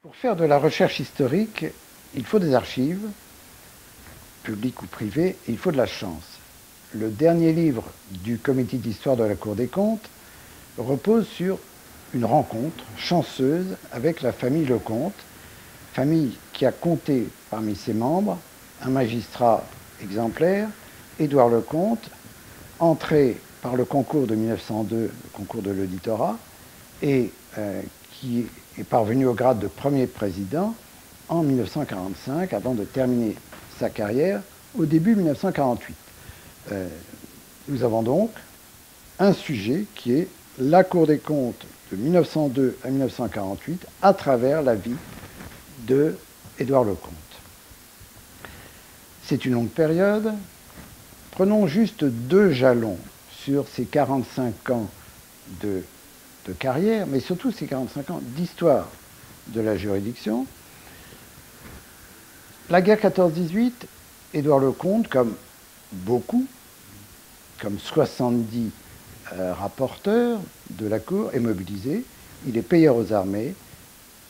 Pour faire de la recherche historique, il faut des archives, publiques ou privées, et il faut de la chance. Le dernier livre du comité d'histoire de la Cour des comptes repose sur une rencontre chanceuse avec la famille Lecomte, famille qui a compté parmi ses membres un magistrat exemplaire, Édouard Lecomte, entré par le concours de 1902, le concours de l'auditorat, et qui est parvenu au grade de premier président en 1945, avant de terminer sa carrière au début 1948. Nous avons donc un sujet qui est la Cour des comptes de 1902 à 1948 à travers la vie de Édouard Lecomte. C'est une longue période. Prenons juste deux jalons sur ces 45 ans de carrière, mais surtout ces 45 ans d'histoire de la juridiction. La guerre 14-18, Édouard Lecomte, comme beaucoup, comme 70 rapporteurs de la Cour, est mobilisé. Il est payeur aux armées,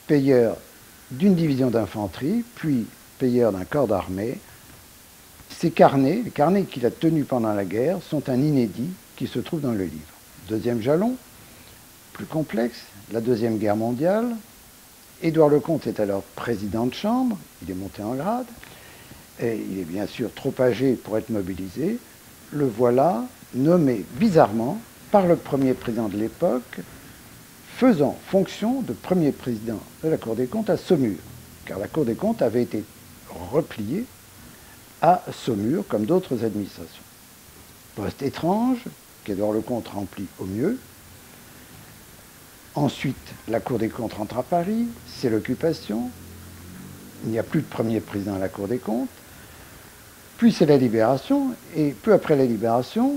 payeur d'une division d'infanterie, puis payeur d'un corps d'armée. Ces carnets, les carnets qu'il a tenus pendant la guerre, sont un inédit qui se trouve dans le livre. Deuxième jalon, plus complexe, la Deuxième Guerre mondiale. Édouard Lecomte est alors président de chambre, il est monté en grade, et il est bien sûr trop âgé pour être mobilisé. Le voilà nommé bizarrement par le premier président de l'époque, faisant fonction de premier président de la Cour des comptes à Saumur, car la Cour des comptes avait été repliée à Saumur, comme d'autres administrations. Poste étrange, qu'Édouard Lecomte remplit au mieux. Ensuite, la Cour des comptes rentre à Paris, c'est l'occupation. Il n'y a plus de premier président à la Cour des comptes. Puis c'est la Libération, et peu après la Libération,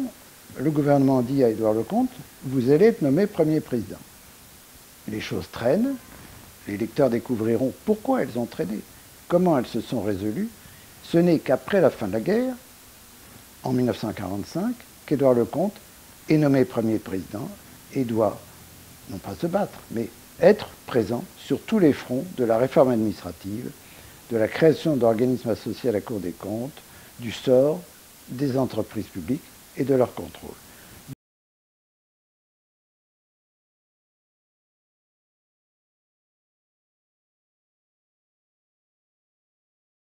le gouvernement dit à Édouard Lecomte, vous allez être nommé premier président. Les choses traînent, les lecteurs découvriront pourquoi elles ont traîné, comment elles se sont résolues. Ce n'est qu'après la fin de la guerre, en 1945, qu'Édouard Lecomte est nommé premier président et doit, non pas se battre, mais être présent sur tous les fronts de la réforme administrative, de la création d'organismes associés à la Cour des comptes, du sort des entreprises publiques et de leur contrôle.